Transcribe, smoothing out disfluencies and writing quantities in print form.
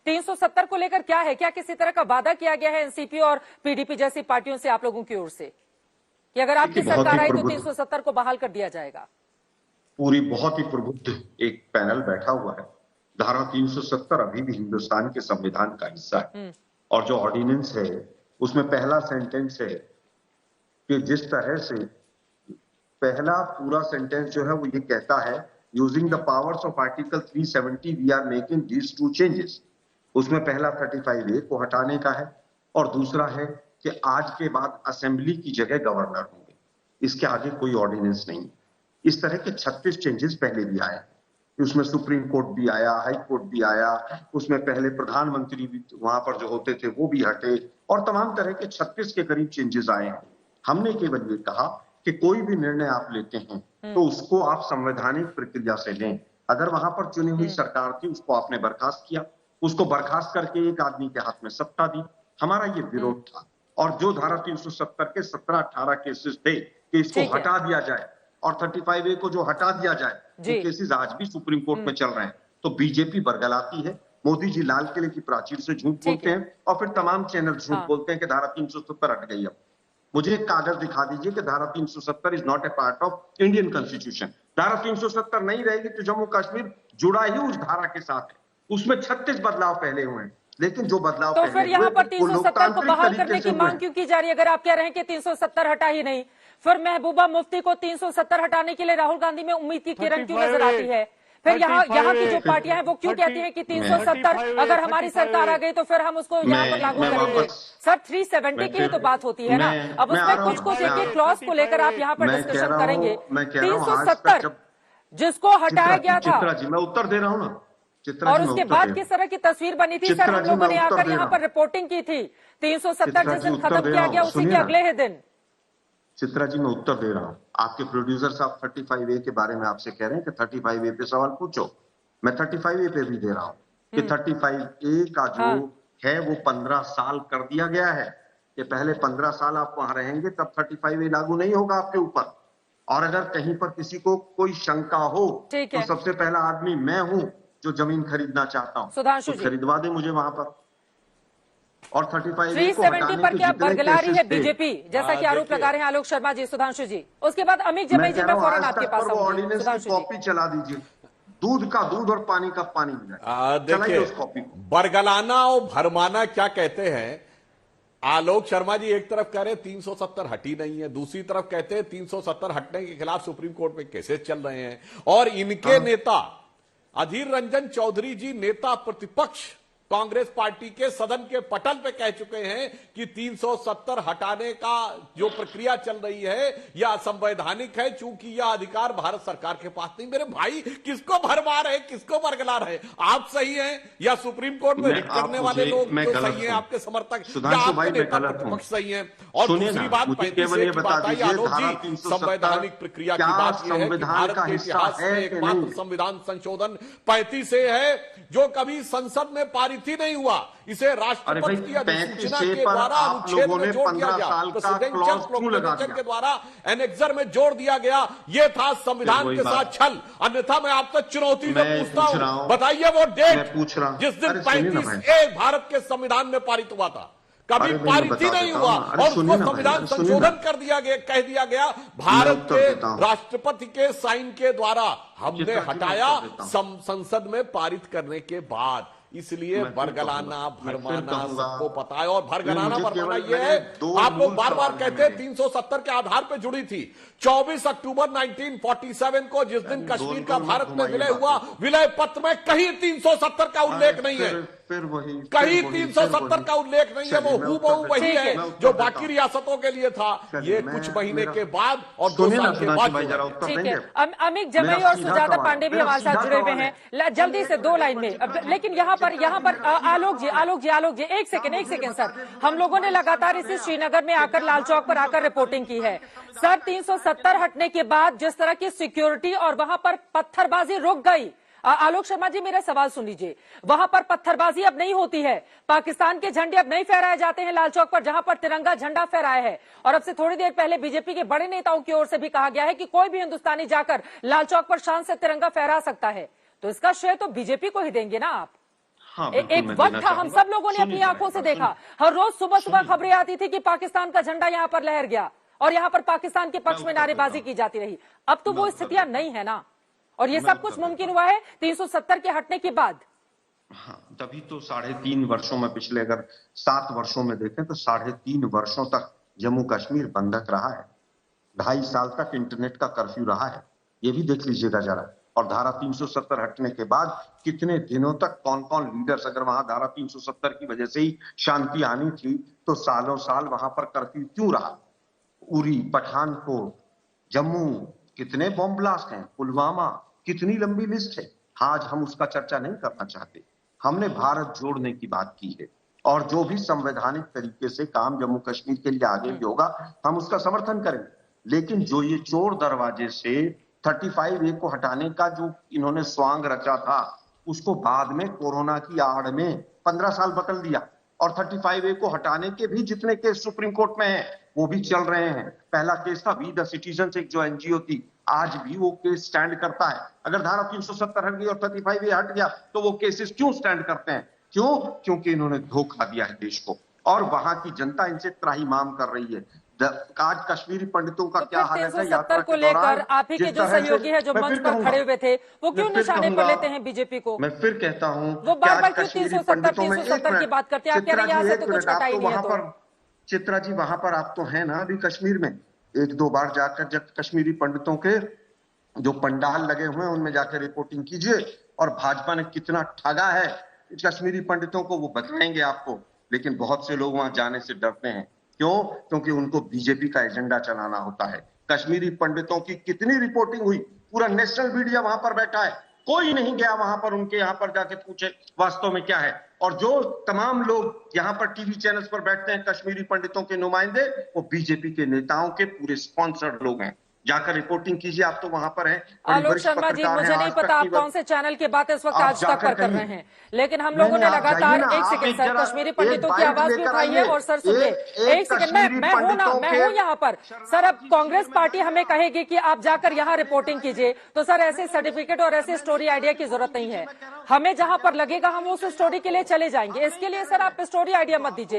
370 को लेकर क्या है, क्या किसी तरह का वादा किया गया है एनसीपी और पीडीपी जैसी पार्टियों से आप लोगों की ओर से कि अगर आपकी सरकार आई तो 370 को बहाल कर दिया जाएगा? पूरी बहुत ही प्रबुद्ध एक पैनल बैठा हुआ है। धारा 370 अभी भी हिंदुस्तान के संविधान का हिस्सा है और जो ऑर्डिनेंस है उसमें पहला सेंटेंस है कि जिस तरह से पहला पूरा सेंटेंस जो है वो ये कहता है, using the powers of article 370 we are making these two changes. उसमें पहला 35A को हटाने का है और दूसरा है कि आज के बाद असेंबली की जगह गवर्नर होंगे, इसके आगे कोई ऑर्डिनेंस नहीं। इस तरह के 36 चेंजेस पहले भी आए, उसमें सुप्रीम कोर्ट भी आया, हाई कोर्ट भी आया, उसमें पहले प्रधानमंत्री भी वहां पर जो होते थे वो भी हटे और तमाम तरह के 36 के करीब चेंजेस आए हैं। हमने केवल ये कहा कि कोई भी निर्णय आप लेते हैं तो उसको आप संवैधानिक प्रक्रिया से लें। अगर वहां पर चुनी हुई सरकार थी उसको आपने बर्खास्त किया, उसको बर्खास्त करके एक आदमी के हाथ में सत्ता दी, हमारा ये विरोध था। और जो धारा 370 के 17-18 केसेस थे कि इसको हटा दिया जाए और 35A को जो हटा दिया जाए, वो केसेस आज भी सुप्रीम कोर्ट में चल रहे हैं। तो बीजेपी बरगलाती है, मोदी जी लाल किले की प्राचीर से झूठ बोलते हैं और फिर तमाम चैनल झूठ बोलते हैं कि धारा 370 हट गई। अब मुझे एक कागज दिखा दीजिए कि धारा 370 is not a part of Indian constitution. धारा 370 नहीं रहेगी तो जम्मू कश्मीर जुड़ा ही उस धारा के साथ है। उसमें 36 बदलाव पहले हुए हैं, लेकिन जो बदलाव तो फिर यहाँ पर 370 को बहाल करने की मांग क्यों की जा रही है? अगर आप कह रहे हैं कि 370 हटा ही नहीं, फिर महबूबा मुफ्ती को 370 हटाने के लिए राहुल गांधी में उम्मीद की किरण क्यों नजर आती है? फिर यहाँ की जो पार्टियां हैं वो क्यों कहती हैं कि 370 अगर हमारी सरकार आ गई तो फिर हम उसको यहाँ पर लागू करेंगे? सर 370 की तो बात होती है ना, अब उसमें कुछ एक क्लॉज को लेकर आप यहाँ पर डिस्कशन करेंगे। 370 जिसको हटाया गया था, चित्रा जी मैं उत्तर दे रहा हूँ ना, और उसके बाद किस तरह की तस्वीर बनी थी सर? हम लोगों ने आकर यहाँ पर रिपोर्टिंग की थी, 370 जिस दिन खत्म किया गया उसी के अगले ही दिन। चित्रा जी मैं उत्तर दे रहा हूं। आपके प्रोड्यूसर साहब 35A के बारे में आपसे कह रहे हैं कि 35A पे सवाल पूछो, मैं 35A पे भी दे रहा हूं कि 35A का जो है वो 15 साल कर दिया गया है कि पहले 15 साल आप वहां रहेंगे तब 35A लागू नहीं होगा आपके ऊपर। और अगर कहीं पर किसी को कोई शंका हो तो सबसे पहला आदमी मैं हूं जो जमीन खरीदना चाहता हूं, सुधांशु जी खरीदवा दे मुझे वहां पर। और 35A को 370 पर क्या बरगला रही है बीजेपी, जैसा कि आरोप लगा रहे हैं आलोक शर्मा जी, सुधांशु जी? उसके बाद अमित जमई जी, मैं फौरन आपके पास आऊंगी। कॉपी चला दीजिए, दूध का दूध और पानी का पानी मिल जाए। देखिए बरगलाना और भरमाना क्या कहते हैं, आलोक शर्मा जी एक तरफ कह रहे 370 हटी नहीं है, दूसरी तरफ कहते हैं 370 हटने के खिलाफ सुप्रीम कोर्ट में केसेस चल रहे हैं। और इनके नेता अधीर रंजन चौधरी जी, नेता प्रतिपक्ष कांग्रेस पार्टी के, सदन के पटल पे कह चुके हैं कि 370 हटाने का जो प्रक्रिया चल रही है यह असंवैधानिक है, चूंकि यह अधिकार भारत सरकार के पास नहीं। मेरे भाई किसको भरमा रहे, किसको बरगला रहे? आप सही हैं या सुप्रीम कोर्ट में रिट करने वाले लोग जो सही हैं, आपके समर्थक, या आपके नेता प्रतिपक्ष सही हैं? और दूसरी बात 35A की बात आई आलोक जी, संवैधानिक प्रक्रिया की बात यह है कि भारत के इतिहास में एकमात्र संविधान संशोधन 35A है जो कभी संसद में पारित ही नहीं हुआ। इसे राष्ट्रपति की अधिसूचना के द्वारा अनुच्छेद में जोड़ दिया गया, प्रेसिडेंशियल प्रोक्लेमेशन के द्वारा एनेक्सर में जोड़ दिया गया। यह था संविधान के साथ छल। अन्यथा मैं आपसे चुनौती से पूछता हूं, बताइए वो डेट जिस दिन 35A भारत के संविधान में पारित हुआ था, कभी पारित ही नहीं हुआ और उसको संविधान संशोधन कर दिया गया, कह दिया गया भारत के राष्ट्रपति के साइन के द्वारा हमने हटाया संसद में पारित करने के बाद। इसलिए बरगलाना भरमाना सबको पता है। और भरगलाना भरमाना ये है, आप लोग बार बार कहते हैं 370 के आधार पर जुड़ी थी। 24 अक्टूबर 1947 को जिस दिन कश्मीर का भारत में विलय हुआ, विलय पत्र में कहीं 370 का उल्लेख नहीं है, कहीं 370 का उल्लेख नहीं है। वो हूबहू वही है जो बाकी रियासतों के लिए था। ये कुछ महीने के बाद और 2 साल के बाद। ठीक है, अमित जमई और सुजाता पांडे भी हमारे साथ जुड़े हुए हैं, जल्दी से 2 लाइन में। लेकिन यहाँ पर आलोक जी एक सेकेंड सर, हम लोगों ने लगातार इसी श्रीनगर में आकर, लाल चौक पर आकर रिपोर्टिंग की है सर। 370 हटने के बाद जिस तरह की सिक्योरिटी और वहां पर पत्थरबाजी रुक गई। आलोक शर्मा जी मेरा सवाल सुन लीजिए, वहां पर पत्थरबाजी अब नहीं होती है, पाकिस्तान के झंडे अब नहीं फहराए जाते हैं लाल चौक पर, जहां पर तिरंगा झंडा फहराया है। और अब से थोड़ी देर पहले बीजेपी के बड़े नेताओं की ओर से भी कहा गया है कि कोई भी हिंदुस्तानी जाकर लाल चौक पर शान से तिरंगा फहरा सकता है। तो इसका श्रेय तो बीजेपी को ही देंगे ना आप? हाँ, बिल्कुल, एक मैं वक्त देना था, हम चाहूंगा। सब लोगों ने अपनी सुनिए आंखों से जरा, देखा, हर रोज सुबह सुबह खबरें आती थी कि पाकिस्तान का झंडा यहाँ पर लहर गया और यहाँ पर पाकिस्तान के पक्ष में नारेबाजी की जाती रही। अब तो वो स्थितियां नहीं है ना, और ये सब कुछ मुमकिन हुआ है 370 के हटने के बाद। हाँ, तभी तो 3.5 वर्षों में, पिछले अगर 7 वर्षों में देखें तो 3.5 वर्षों तक जम्मू कश्मीर बंधक रहा है। 2.5 साल तक इंटरनेट का कर्फ्यू रहा है, ये भी देख लीजिएगा जरा। और धारा 370 हटने के बाद कितने दिनों तक कौन कौन लीडर्स, अगर वहां धारा 370 की वजह से ही शांति आनी थी तो सालों साल वहां पर कर्फ्यू क्यों रहा? उरी, पठानकोट, जम्मू, कितने बॉम्ब ब्लास्ट हैं, पुलवामा, कितनी लंबी लिस्ट है। आज हम उसका चर्चा नहीं करना चाहते, हमने भारत जोड़ने की बात की है, और जो भी संवैधानिक तरीके से काम जम्मू कश्मीर के लिए आगे भी होगा हम उसका समर्थन करेंगे। लेकिन जो ये चोर दरवाजे से 35A को हटाने का जो इन्होंने स्वांग रचा था, उसको बाद में कोरोना की आड़ में 15 साल बदल दिया, और 35A को हटाने के भी जितने केस सुप्रीम कोर्ट में हैं वो भी चल रहे हैं। पहला केस था वी द सिटीजन, एक जो एनजीओ थी, आज भी वो केस स्टैंड करता है। अगर धारा 370 हट गई और 35A हट गया तो वो केसेस क्यों स्टैंड करते हैं? क्यों? क्योंकि इन्होंने धोखा दिया है देश को, और वहां की जनता इनसे त्राहिमाम कर रही है। आज कश्मीरी पंडितों का तो क्या हाल है? 370 को लेकर आप ही के जो सहयोगी है, जो मंच पर खड़े हुए थे, वो क्यों निशाने पर लेते हैं बीजेपी को? मैं फिर कहता हूं, वो बार बार क्यों 370 की बात करते हैं? आप कह रहे हैं यहाँ से तो कुछ हटा ही नहीं है। तो चित्रा जी, वहां पर आप तो हैं ना अभी कश्मीर में, 1-2 बार जाकर जब कश्मीरी पंडितों के जो पंडाल लगे हुए हैं उनमें जाकर रिपोर्टिंग कीजिए, और भाजपा ने कितना ठगा है कश्मीरी पंडितों को वो बताएंगे आपको। लेकिन बहुत से लोग वहां जाने से डरते हैं। क्यों? क्योंकि उनको बीजेपी का एजेंडा चलाना होता है। कश्मीरी पंडितों की कितनी रिपोर्टिंग हुई, पूरा नेशनल मीडिया वहां पर बैठा है, कोई नहीं गया वहां पर उनके यहाँ पर जाके पूछे वास्तव में क्या है। और जो तमाम लोग यहाँ पर टीवी चैनल्स पर बैठते हैं कश्मीरी पंडितों के नुमाइंदे, वो बीजेपी के नेताओं के पूरे स्पॉन्सर्ड लोग हैं। जाकर रिपोर्टिंग कीजिए, आप तो वहां पर हैं। आलोक शर्मा जी, मुझे नहीं पता आप कौन से चैनल की बात इस वक्त आज तक पर कर रहे हैं, लेकिन हम लोगों ने लगातार, एक सेकंड सर, कश्मीरी पंडितों की आवाज भी उठाई है। और सर सुनिए, एक सेकंड, मैं हूं ना, मैं हूं यहाँ पर। सर अब कांग्रेस पार्टी हमें कहेगी कि आप जाकर यहाँ रिपोर्टिंग कीजिए, तो सर ऐसे सर्टिफिकेट और ऐसे स्टोरी आइडिया की जरूरत नहीं है। हमें जहां पर लगेगा हम उस स्टोरी के लिए चले जाएंगे। इसके लिए सर आप स्टोरी आइडिया मत दीजिए।